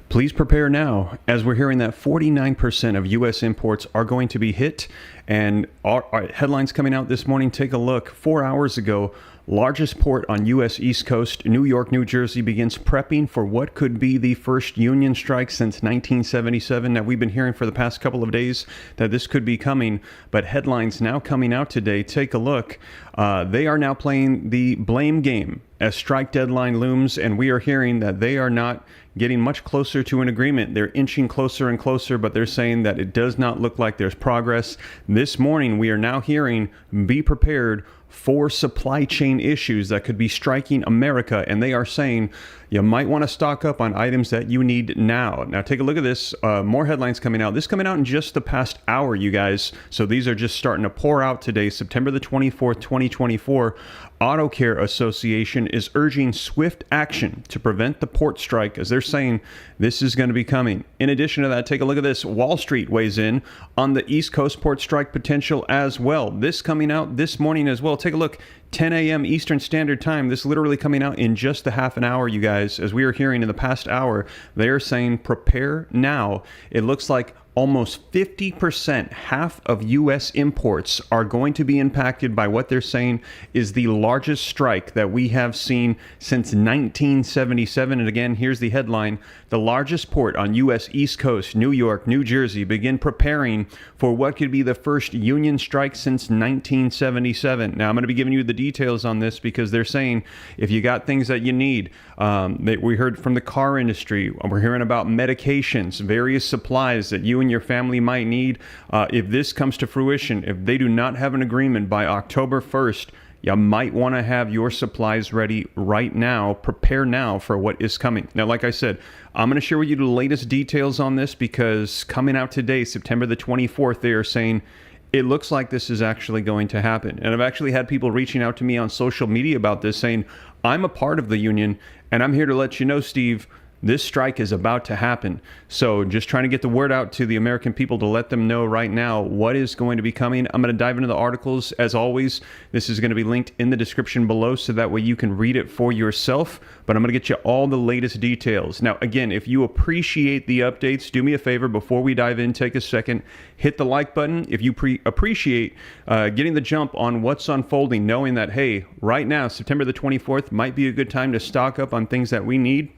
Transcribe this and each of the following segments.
Please prepare now, as we're hearing that 49% of U.S. imports are going to be hit. And our headlines coming out this morning, take a look. 4 hours ago, largest port on U.S. East Coast, New York, New Jersey, begins prepping for what could be the first union strike since 1977. Now, we've been hearing for the past couple of days that this could be coming, but headlines now coming out today, take a look. They are now playing the blame game as strike deadline looms, and we are hearing that they are not getting much closer to an agreement. They're inching closer and closer, but they're saying that it does not look like there's progress. This morning, we are now hearing, be prepared for supply chain issues that could be striking America, and they are saying you might want to stock up on items that you need now. Now, take a look at this. More headlines coming out. This coming out in just the past hour, you guys. So these are just starting to pour out today, September the 24th, 2024. Auto Care Association is urging swift action to prevent the port strike, as they're saying this is going to be coming. In addition to that, take a look at this. Wall Street weighs in on the East Coast port strike potential as well. This coming out this morning as well. Take a look. 10 a.m. Eastern Standard Time. This literally coming out in just a half an hour, you guys. As we are hearing in the past hour, they are saying prepare now. It looks like almost 50%, half of U.S. imports are going to be impacted by what they're saying is the largest strike that we have seen since 1977. And again, here's the headline. The largest port on U.S. East Coast, New York, New Jersey, begin preparing for what could be the first union strike since 1977. Now, I'm going to be giving you the details on this because they're saying if you got things that you need, we heard from the car industry, we're hearing about medications, various supplies that you and your family might need. If this comes to fruition, if they do not have an agreement by October 1st, you might want to have your supplies ready right now. Prepare now for what is coming. Now, like I said, I'm going to share with you the latest details on this because coming out today, September the 24th, they are saying it looks like this is actually going to happen. And I've actually had people reaching out to me on social media about this saying, I'm a part of the union and I'm here to let you know, Steve, this strike is about to happen. So just trying to get the word out to the American people to let them know right now what is going to be coming. I'm going to dive into the articles. As always, this is going to be linked in the description below so that way you can read it for yourself. But I'm going to get you all the latest details. Now, again, if you appreciate the updates, do me a favor before we dive in, take a second, hit the like button. If you appreciate getting the jump on what's unfolding, knowing that, hey, right now, September the 24th might be a good time to stock up on things that we need.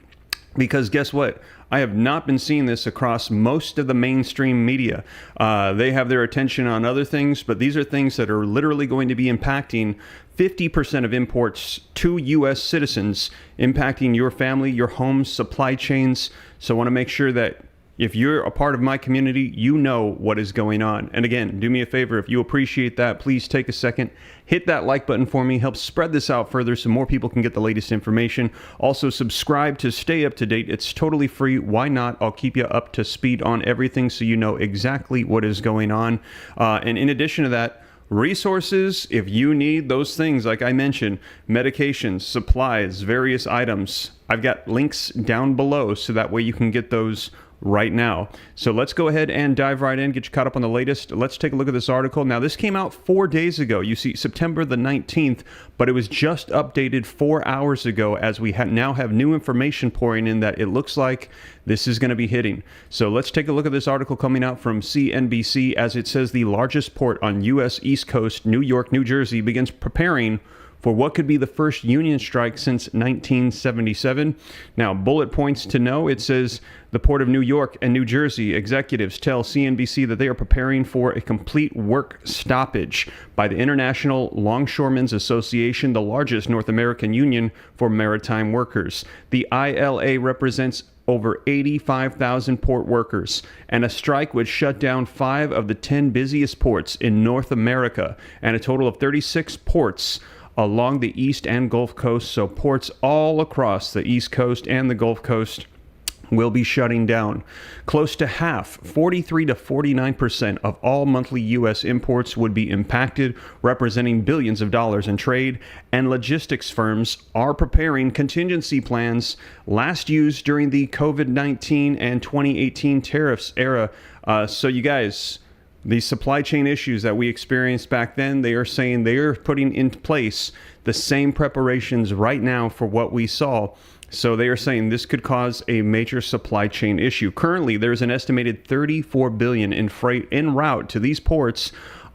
Because guess what? I have not been seeing this across most of the mainstream media. They have their attention on other things, but these are things that are literally going to be impacting 50% of imports to U.S. citizens, impacting your family, your homes, supply chains. So I want to make sure that if you're a part of my community, you know what is going on. And again, do me a favor, if you appreciate that, please take a second, hit that like button for me, help spread this out further so more people can get the latest information. Also, subscribe to stay up to date. It's totally free. Why not? I'll keep you up to speed on everything so you know exactly what is going on. And in addition to that, resources, if you need those things, like I mentioned, medications, supplies, various items, I've got links down below so that way you can get those right now. So let's go ahead and dive right in, get you caught up on the latest. Let's take a look at this article. Now, this came out 4 days ago. You see September the 19th, but it was just updated 4 hours ago as we now have new information pouring in that it looks like this is going to be hitting. So let's take a look at this article coming out from CNBC as it says the largest port on U.S. East Coast, New York, New Jersey, begins preparing for what could be the first union strike since 1977. Now, bullet points to know, it says the Port of New York and New Jersey executives tell CNBC that they are preparing for a complete work stoppage by the International Longshoremen's Association, the largest North American union for maritime workers. The ILA represents over 85,000 port workers, and a strike would shut down 5 of the 10 busiest ports in North America and a total of 36 ports along the East and Gulf Coast. So ports all across the East Coast and the Gulf Coast will be shutting down. Close to half, 43 to 49% of all monthly U.S. imports would be impacted, representing billions of dollars in trade, and logistics firms are preparing contingency plans last used during the COVID-19 and 2018 tariffs era. So you guys, the supply chain issues that we experienced back then, they are saying they are putting in place the same preparations right now for what we saw So they are saying this could cause a major supply chain issue. Currently, there's an estimated $34 billion in freight en route to these ports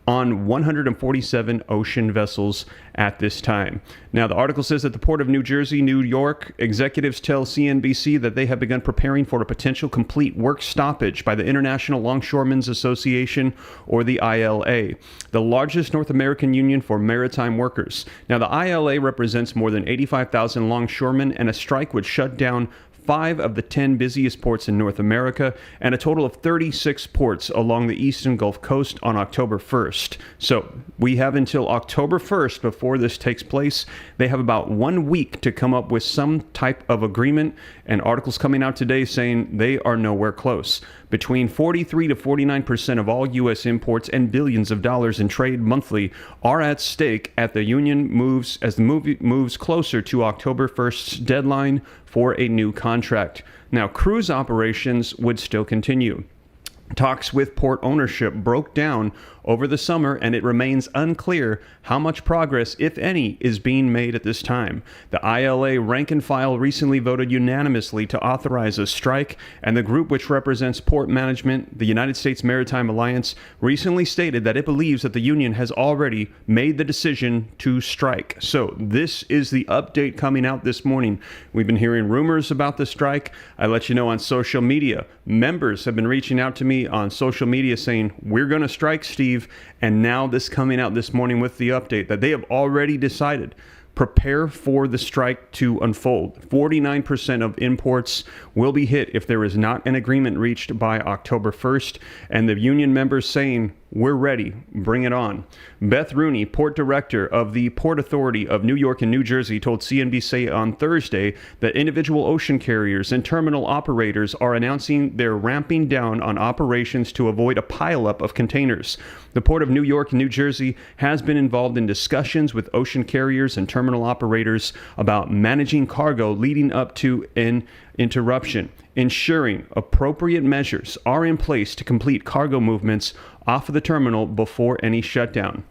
on 147 ocean vessels at this time. Now, the article says that the Port of New Jersey, New York executives tell CNBC that they have begun preparing for a potential complete work stoppage by the International Longshoremen's Association, or the ILA, the largest North American union for maritime workers. Now, the ILA represents more than 85,000 longshoremen, and a strike would shut down 5 of the 10 busiest ports in North America, and a total of 36 ports along the eastern Gulf Coast on October 1st. So we have until October 1st before this takes place. They have about 1 week to come up with some type of agreement, and articles coming out today saying they are nowhere close. Between 43 to 49% of all U.S. imports and billions of dollars in trade monthly are at stake as the union moves closer to October 1st's deadline for a new contract. Now, cruise operations would still continue. Talks with port ownership broke down over the summer, and it remains unclear how much progress, if any, is being made at this time. The ILA rank and file recently voted unanimously to authorize a strike, and the group which represents port management, the United States Maritime Alliance, recently stated that it believes that the union has already made the decision to strike. So this is the update coming out this morning. We've been hearing rumors about the strike. I let you know on social media. Members have been reaching out to me on social media saying, we're going to strike, Steve. And now this coming out this morning with the update that they have already decided. Prepare for the strike to unfold. 49% of imports will be hit if there is not an agreement reached by October 1st. And the union members saying, we're ready. Bring it on. Beth Rooney, port director of the Port Authority of New York and New Jersey, told CNBC on Thursday that individual ocean carriers and terminal operators are announcing they're ramping down on operations to avoid a pileup of containers. The Port of New York and New Jersey has been involved in discussions with ocean carriers and terminal operators about managing cargo leading up to an interruption, ensuring appropriate measures are in place to complete cargo movements off of the terminal before any shutdown.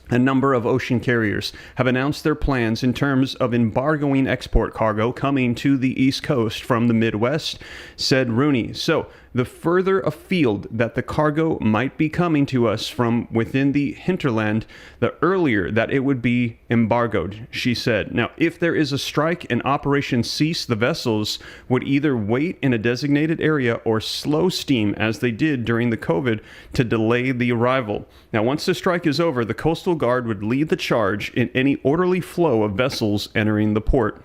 A number of ocean carriers have announced their plans in terms of embargoing export cargo coming to the East Coast from the Midwest, said Rooney. So, the further afield that the cargo might be coming to us from within the hinterland, the earlier that it would be embargoed, she said. Now, if there is a strike and operations cease, the vessels would either wait in a designated area or slow steam as they did during the COVID to delay the arrival. Now, once the strike is over, the Coastal Guard would lead the charge in any orderly flow of vessels entering the port.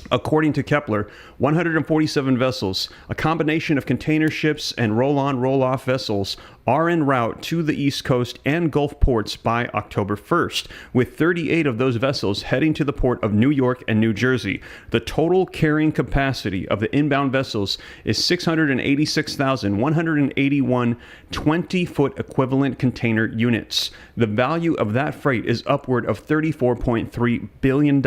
According to Kepler, 147 vessels, a combination of container ships and roll-on, roll-off vessels, are en route to the East Coast and Gulf ports by October 1st, with 38 of those vessels heading to the Port of New York and New Jersey. The total carrying capacity of the inbound vessels is 686,181 20-foot equivalent container units. The value of that freight is upward of $34.3 billion,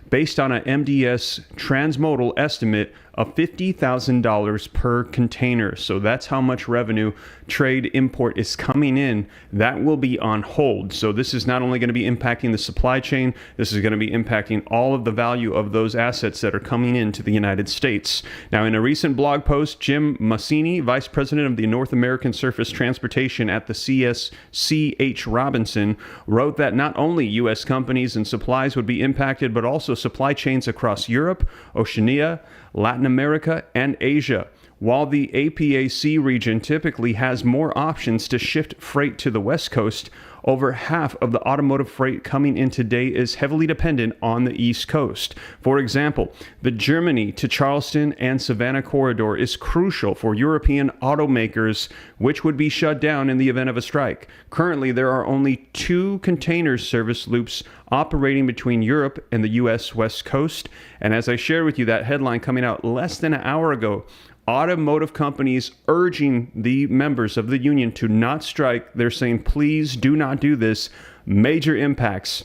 based on an MDS transmodal estimate of $50,000 per container. So that's how much revenue trade import is coming in. That will be on hold. So this is not only going to be impacting the supply chain, this is going to be impacting all of the value of those assets that are coming into the United States. Now, in a recent blog post, Jim Massini, Vice President of the North American Surface Transportation at the C.H. Robinson, wrote that not only U.S. companies and supplies would be impacted, but also supply chains across Europe, Oceania, Latin America, and Asia. While the APAC region typically has more options to shift freight to the West Coast, over half of the automotive freight coming in today is heavily dependent on the East Coast. For example, the Germany to Charleston and Savannah corridor is crucial for European automakers, which would be shut down in the event of a strike. Currently, there are only 2 container service loops operating between Europe and the U.S. West Coast. And as I shared with you, that headline coming out less than an hour ago, automotive companies urging the members of the union to not strike. They're saying, please do not do this. Major impacts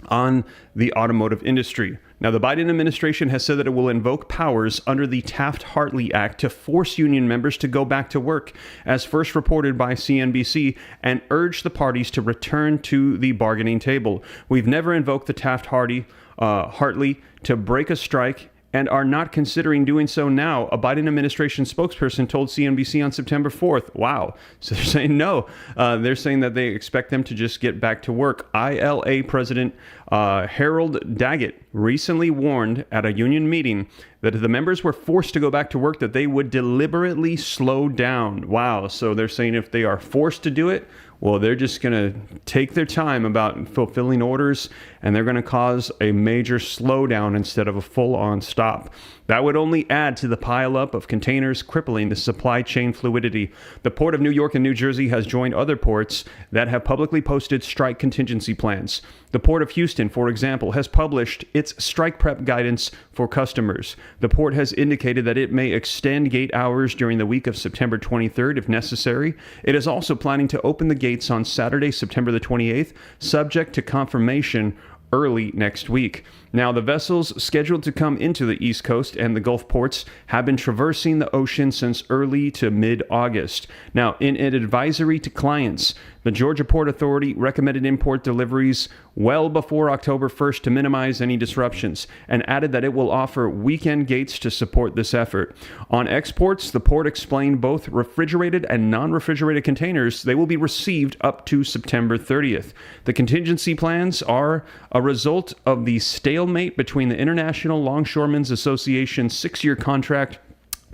on the automotive industry. Now, the Biden administration has said that it will invoke powers under the Taft-Hartley Act to force union members to go back to work, as first reported by CNBC, and urge the parties to return to the bargaining table. We've never invoked the Taft-Hartley to break a strike and are not considering doing so now, a Biden administration spokesperson told CNBC on September 4th. Wow. So they're saying no. They're saying that they expect them to just get back to work. ILA President Harold Daggett recently warned at a union meeting that if the members were forced to go back to work, that they would deliberately slow down. Wow. So they're saying if they are forced to do it, well, they're just going to take their time about fulfilling orders, and they're going to cause a major slowdown instead of a full-on stop. That would only add to the pileup of containers, crippling the supply chain fluidity. The Port of New York and New Jersey has joined other ports that have publicly posted strike contingency plans. The Port of Houston, for example, has published its strike prep guidance for customers. The port has indicated that it may extend gate hours during the week of September 23rd if necessary. It is also planning to open the gates on Saturday, September the 28th, subject to confirmation early next week. Now, the vessels scheduled to come into the East Coast and the Gulf ports have been traversing the ocean since early to mid-August. Now, in an advisory to clients, the Georgia Port Authority recommended import deliveries well before October 1st to minimize any disruptions, and added that it will offer weekend gates to support this effort. On exports, the port explained both refrigerated and non-refrigerated containers, they will be received up to September 30th. The contingency plans are a result of the stalemate between the International Longshoremen's Association's 6-year contract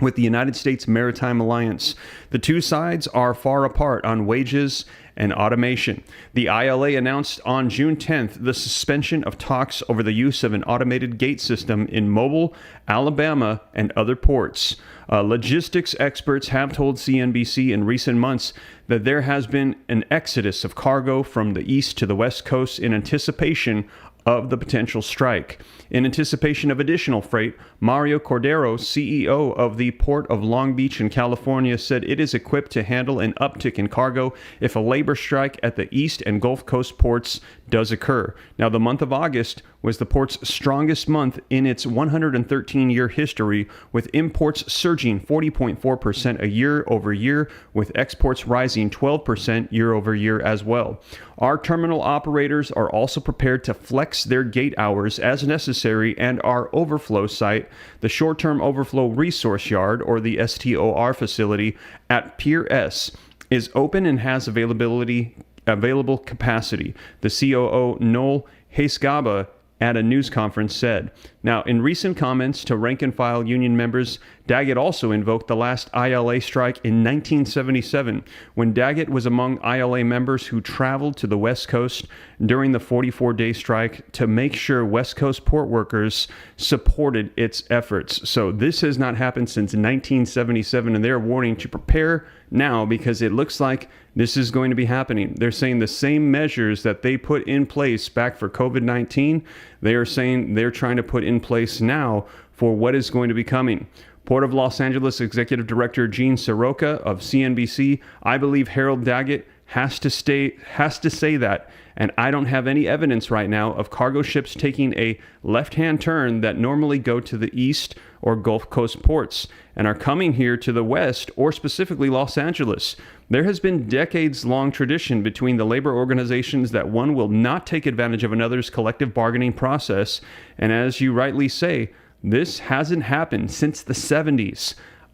with the United States Maritime Alliance. The two sides are far apart on wages and automation. The ILA announced on June 10th the suspension of talks over the use of an automated gate system in Mobile, Alabama, and other ports. Logistics experts have told CNBC in recent months that there has been an exodus of cargo from the east to the west coast in anticipation of the potential strike. In anticipation of additional freight, Mario Cordero, CEO of the Port of Long Beach in California, said it is equipped to handle an uptick in cargo if a labor strike at the East and Gulf Coast ports does occur. Now, the month of August was the port's strongest month in its 113-year history, with imports surging 40.4% a year over year, with exports rising 12% year over year as well. Our terminal operators are also prepared to flex their gate hours as necessary, and our overflow site, the Short-Term Overflow Resource Yard, or the STOR facility at Pier S, is open and has available capacity, the COO Noel Haisgaba at a news conference said. Now, in recent comments to rank-and-file union members, Daggett also invoked the last ILA strike in 1977, when Daggett was among ILA members who traveled to the West Coast during the 44-day strike to make sure West Coast port workers supported its efforts. So this has not happened since 1977, and they're warning to prepare now because it looks like this is going to be happening. They're saying the same measures that they put in place back for COVID-19, they are saying they're trying to put in place now for what is going to be coming. Port of Los Angeles Executive Director Gene Soroka of CNBC, I believe Harold Daggett has to say that, and I don't have any evidence right now of cargo ships taking a left-hand turn that normally go to the east or Gulf Coast ports and are coming here to the west, or specifically Los Angeles. There has been decades-long tradition between the labor organizations that one will not take advantage of another's collective bargaining process, and as you rightly say, this hasn't happened since the 70s.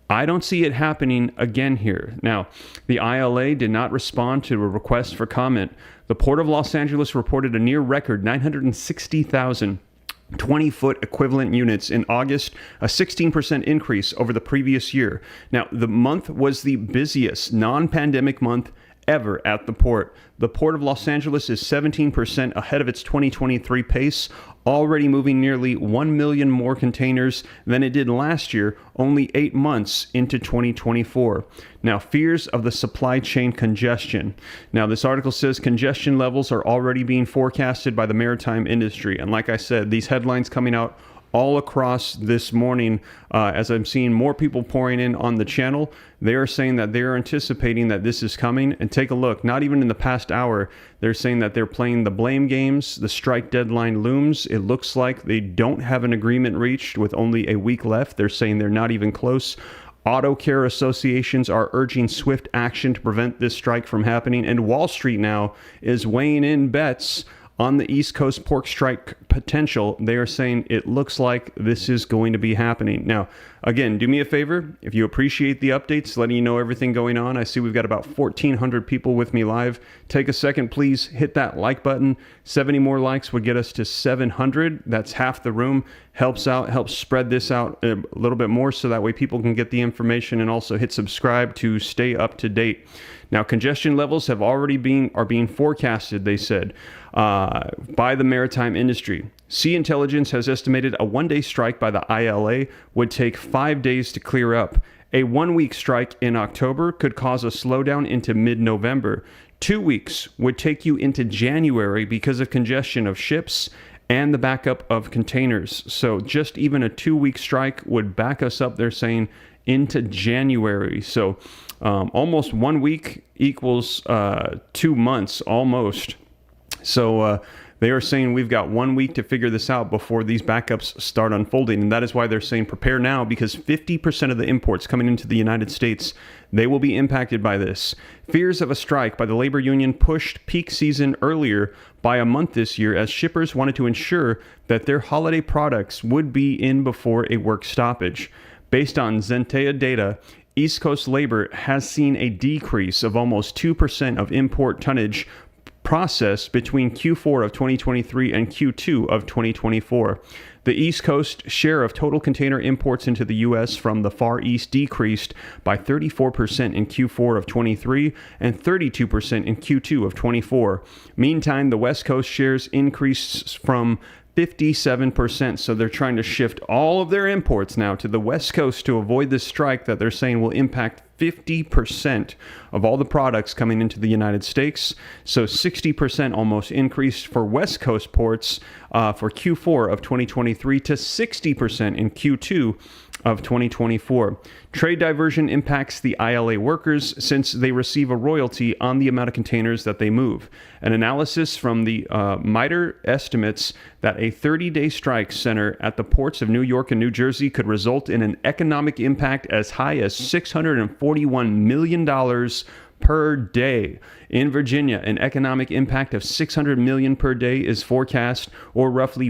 I don't see it happening again here. Now, the ILA did not respond to a request for comment. The Port of Los Angeles reported a near record 960,000 20-foot equivalent units in August, a 16% increase over the previous year. Now, the month was the busiest non-pandemic month ever at the port. The Port of Los Angeles is 17% ahead of its 2023 pace, already moving nearly 1 million more containers than it did last year, only 8 months into 2024. Now, fears of the supply chain congestion. Now, this article says congestion levels are already being forecasted by the maritime industry. And like I said, these headlines coming out all across this morning, as I'm seeing more people pouring in on the channel, they are saying that they're anticipating that this is coming. And take a look, not even in the past hour, they're saying that they're playing the blame games. The strike deadline looms. It looks like they don't have an agreement reached with only a week left. They're saying they're not even close. Auto care associations are urging swift action to prevent this strike from happening. And Wall Street now is weighing in bets on the East Coast pork strike potential, they are saying it looks like this is going to be happening. Now, again, do me a favor. If you appreciate the updates, letting you know everything going on, I see we've got about 1,400 people with me live. Take a second, please hit that like button. 70 more likes would get us to 700. That's half the room. Helps spread this out a little bit more so that way people can get the information, and also hit subscribe to stay up to date. Now, congestion levels are being forecasted, they said, by the maritime industry. Sea Intelligence has estimated a one-day strike by the ILA would take 5 days to clear up. A one-week strike in October could cause a slowdown into mid-November. 2 weeks would take you into January because of congestion of ships and the backup of containers. So just even a 2-week strike would back us up, they're saying, into January. So almost 1 week equals 2 months almost. So they are saying we've got 1 week to figure this out before these backups start unfolding. And that is why they're saying prepare now, because 50% of the imports coming into the United States, they will be impacted by this. Fears of a strike by the labor union pushed peak season earlier by a month this year, as shippers wanted to ensure that their holiday products would be in before a work stoppage. Based on Zentea data, East Coast labor has seen a decrease of almost 2% of import tonnage processed between Q4 of 2023 and Q2 of 2024. The East Coast share of total container imports into the U.S. from the Far East decreased by 34% in Q4 of 23 and 32% in Q2 of 24. Meantime, the West Coast shares increased from 57%. So they're trying to shift all of their imports now to the West Coast to avoid this strike that they're saying will impact 50% of all the products coming into the United States. So 60% almost increased for West Coast ports for Q4 of 2023 to 60% in Q2 of 2024. Trade diversion impacts the ILA workers since they receive a royalty on the amount of containers that they move. An analysis from the MITRE estimates that a 30-day strike center at the ports of New York and New Jersey could result in an economic impact as high as $641 million per day. In Virginia, an economic impact of $600 million per day is forecast, or roughly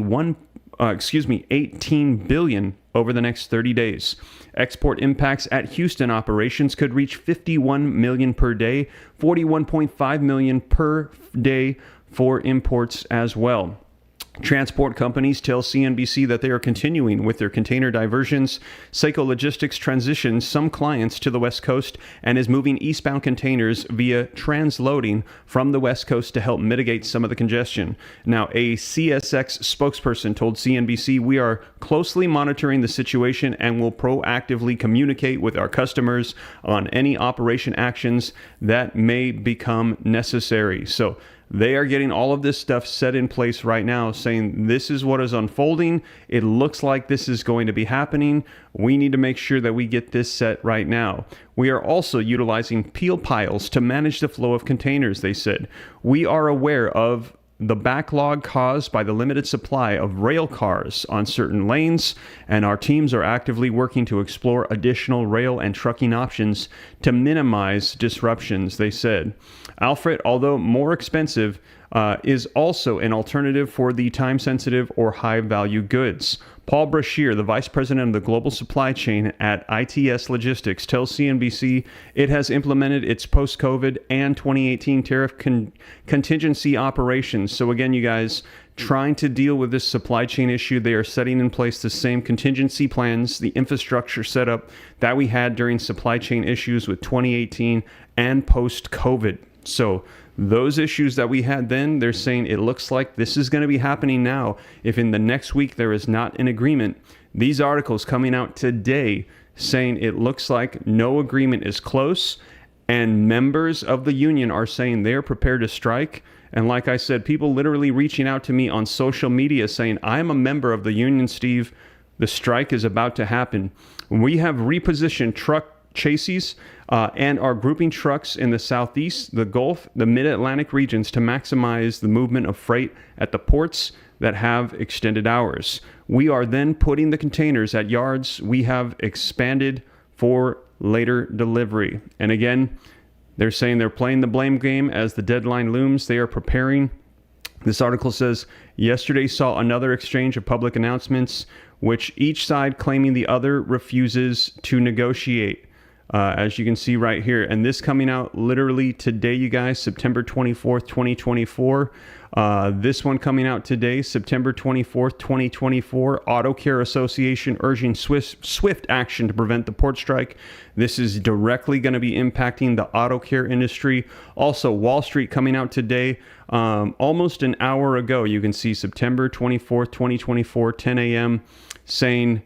18 billion over the next 30 days. Export impacts at Houston operations could reach 51 million per day, 41.5 million per day for imports as well. Transport companies tell CNBC that they are continuing with their container diversions. Seiko Logistics transitions some clients to the West Coast and is moving eastbound containers via transloading from the West Coast to help mitigate some of the congestion. Now, a CSX spokesperson told CNBC, "We are closely monitoring the situation and will proactively communicate with our customers on any operation actions that may become necessary." So they are getting all of this stuff set in place right now, saying this is what is unfolding. It looks like this is going to be happening. We need to make sure that we get this set right now. We are also utilizing peel piles to manage the flow of containers, they said. We are aware of the backlog caused by the limited supply of rail cars on certain lanes, and our teams are actively working to explore additional rail and trucking options to minimize disruptions, they said. Alfred, although more expensive, is also an alternative for the time-sensitive or high-value goods. Paul Brashear, the vice president of the global supply chain at ITS Logistics, tells CNBC it has implemented its post-COVID and 2018 tariff contingency operations. So again, you guys, trying to deal with this supply chain issue, they are setting in place the same contingency plans, the infrastructure setup that we had during supply chain issues with 2018 and post-COVID. So those issues that we had then, they're saying it looks like this is going to be happening now. If in the next week there is not an agreement, these articles coming out today saying it looks like no agreement is close, and members of the union are saying they're prepared to strike. And like I said, people literally reaching out to me on social media saying, I'm a member of the union, Steve. The strike is about to happen. We have repositioned truck chassis and are grouping trucks in the Southeast, the Gulf, the Mid-Atlantic regions to maximize the movement of freight at the ports that have extended hours. We are then putting the containers at yards we have expanded for later delivery. And again, they're saying they're playing the blame game as the deadline looms. They are preparing This article says, yesterday saw another exchange of public announcements, which each side claiming the other refuses to negotiate. As you can see right here, and this coming out literally today, you guys, September 24th, 2024. This one coming out today, September 24th, 2024. Auto Care Association urging swift action to prevent the port strike. This is directly going to be impacting the auto care industry. Also, Wall Street coming out today, almost an hour ago. You can see September 24th, 2024, 10 a.m. saying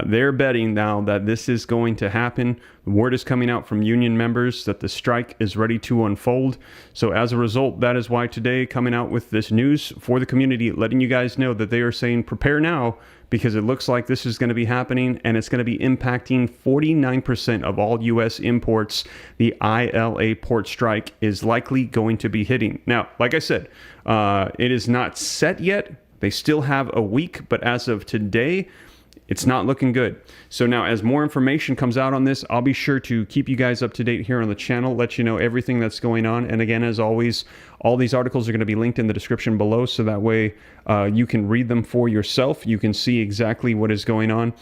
they're betting now that this is going to happen. The word is coming out from union members that the strike is ready to unfold. So as a result, that is why today coming out with this news for the community, letting you guys know that they are saying prepare now, because it looks like this is going to be happening and it's going to be impacting 49% of all U.S. imports. The ILA port strike is likely going to be hitting. Now, like I said, it is not set yet. They still have a week, but as of today, it's not looking good. So now as more information comes out on this, I'll be sure to keep you guys up to date here on the channel, let you know everything that's going on. And again, as always, all these articles are going to be linked in the description below, so that way you can read them for yourself. You can see exactly what is going on.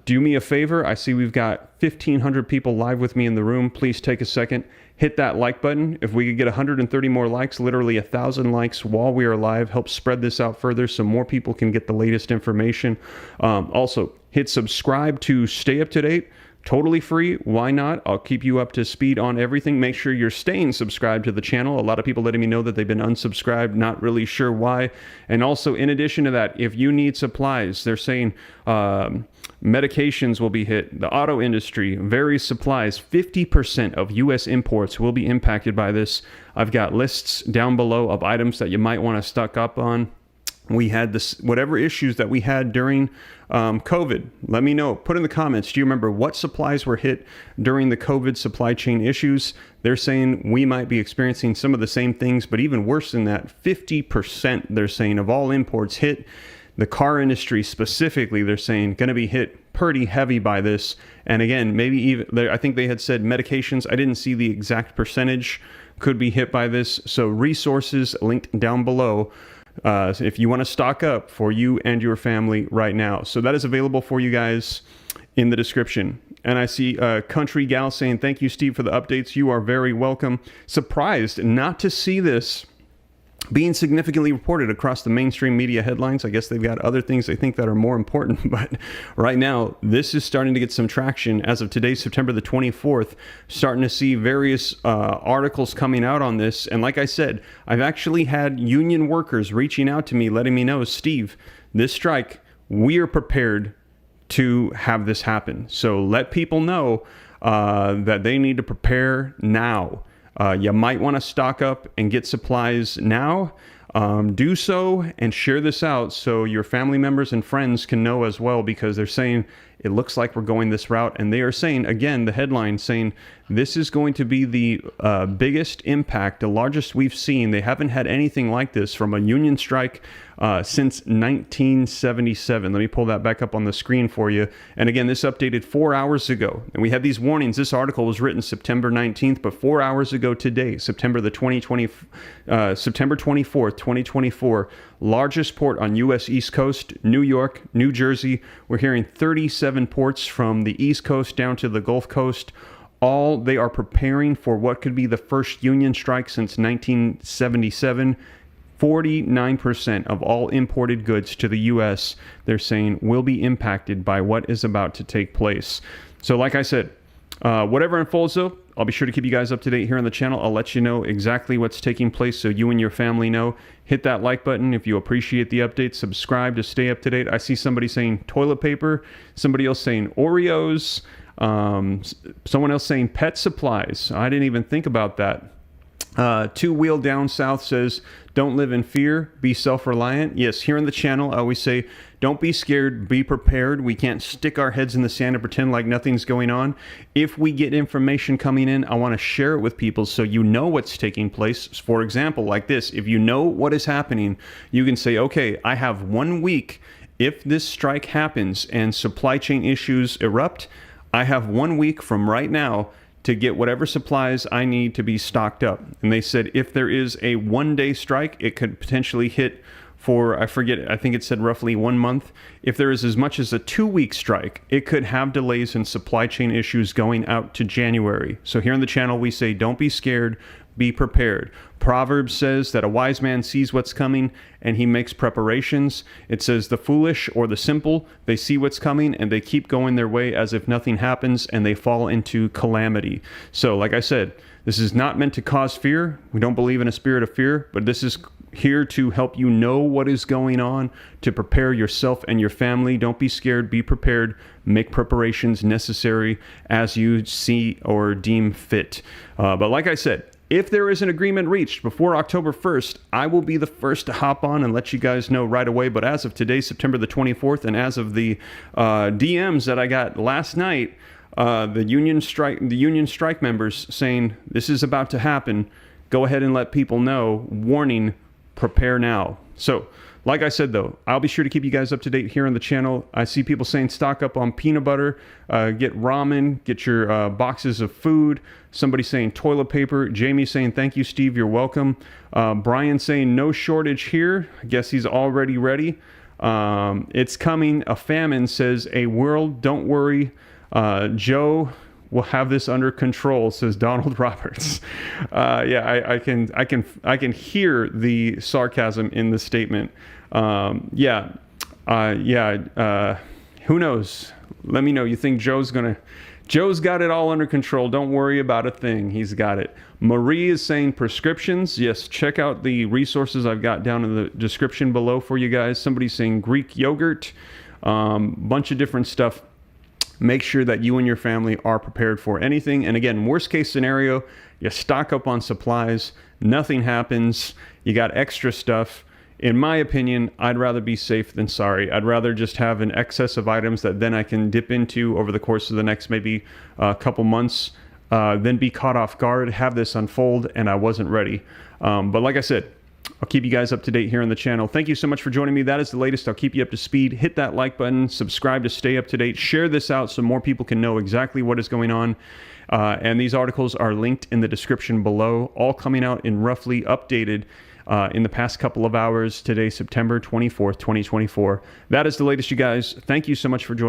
Do me a favor. I see we've got 1,500 people live with me in the room. Please take a second, hit that like button. If we could get 130 more likes, literally 1,000 likes while we are live, help spread this out further so more people can get the latest information. Also, hit subscribe to stay up to date. Totally free. Why not? I'll keep you up to speed on everything. Make sure you're staying subscribed to the channel. A lot of people letting me know that they've been unsubscribed, not really sure why. And also, in addition to that, if you need supplies, they're saying medications will be hit. The auto industry, various supplies, 50% of U.S. imports will be impacted by this. I've got lists down below of items that you might want to stock up on. We had this, whatever issues that we had during COVID. Let me know. Put in the comments. Do you remember what supplies were hit during the COVID supply chain issues? They're saying we might be experiencing some of the same things, but even worse than that, 50%, they're saying, of all imports hit. The car industry specifically, they're saying, going to be hit pretty heavy by this. And again, maybe even, I think they had said medications. I didn't see the exact percentage could be hit by this. So resources linked down below. If you want to stock up for you and your family right now. So that is available for you guys in the description. And I see Country Gal saying, thank you, Steve, for the updates. You are very welcome. Surprised not to see this being significantly reported across the mainstream media headlines. I guess they've got other things they think that are more important, but right now this is starting to get some traction. As of today, September the 24th, starting to see various articles coming out on this. And like I said, I've actually had union workers reaching out to me, letting me know, Steve, this strike, we are prepared to have this happen. So let people know that they need to prepare now. You might want to stock up and get supplies now. Do so and share this out so your family members and friends can know as well, because they're saying it looks like we're going this route. And they are saying, again, the headline saying this is going to be the biggest impact, the largest we've seen. They haven't had anything like this from a union strike since 1977. Let me pull that back up on the screen for you. And again, this updated 4 hours ago. And we had these warnings. This article was written September 19th, but 4 hours ago today, September 24th, 2024, largest port on U.S. East Coast, New York, New Jersey. We're hearing 37 ports from the East Coast down to the Gulf Coast. All they are preparing for what could be the first union strike since 1977. 49% of all imported goods to the U.S., they're saying, will be impacted by what is about to take place. So like I said, whatever unfolds though, I'll be sure to keep you guys up to date here on the channel. I'll let you know exactly what's taking place so you and your family know. Hit that like button if you appreciate the update. Subscribe to stay up to date. I see somebody saying toilet paper, somebody else saying Oreos, someone else saying pet supplies. I didn't even think about that. Two Wheel Down South says, don't live in fear, be self-reliant. Yes, here on the channel, I always say, don't be scared, be prepared. We can't stick our heads in the sand and pretend like nothing's going on. If we get information coming in, I want to share it with people so you know what's taking place. For example, like this, if you know what is happening, you can say, okay, I have 1 week. If this strike happens and supply chain issues erupt, I have 1 week from right now to get whatever supplies I need to be stocked up. And they said if there is a 1-day strike, it could potentially hit for, I forget, I think it said roughly 1 month. If there is as much as a 2-week strike, it could have delays and supply chain issues going out to January. So here on the channel, we say, don't be scared, be prepared. Proverbs says that a wise man sees what's coming and he makes preparations. It says the foolish or the simple, they see what's coming and they keep going their way as if nothing happens, and they fall into calamity. So like I said, this is not meant to cause fear. We don't believe in a spirit of fear, but this is here to help you know what is going on, to prepare yourself and your family. Don't be scared, be prepared, make preparations necessary as you see or deem fit. But like I said, if there is an agreement reached before October 1st, I will be the first to hop on and let you guys know right away. But as of today, September the 24th, and as of the DMs that I got last night, the union strike members saying this is about to happen, go ahead and let people know, warning, prepare now. So like I said, though, I'll be sure to keep you guys up to date here on the channel. I see people saying stock up on peanut butter, get ramen, get your boxes of food. Somebody saying toilet paper. Jamie saying thank you, Steve, you're welcome. Brian saying no shortage here. I guess he's already ready. It's coming. A famine, says a world. Don't worry. Joe will have this under control, says Donald Roberts. Yeah, I can hear the sarcasm in the statement. Who knows? Let me know. You think Joe's got it all under control. Don't worry about a thing. He's got it. Marie is saying prescriptions. Yes, check out the resources I've got down in the description below for you guys. Somebody's saying Greek yogurt, bunch of different stuff. Make sure that you and your family are prepared for anything. And again, worst case scenario, you stock up on supplies, nothing happens, you got extra stuff. In my opinion, I'd rather be safe than sorry. I'd rather just have an excess of items that then I can dip into over the course of the next maybe couple months, then be caught off guard, have this unfold, and I wasn't ready. But like I said, I'll keep you guys up to date here on the channel. Thank you so much for joining me. That is the latest. I'll keep you up to speed. Hit that like button, subscribe to stay up to date, share this out so more people can know exactly what is going on. And these articles are linked in the description below, all coming out in roughly updated in the past couple of hours. Today, September 24th, 2024. That is the latest, you guys. Thank you so much for joining.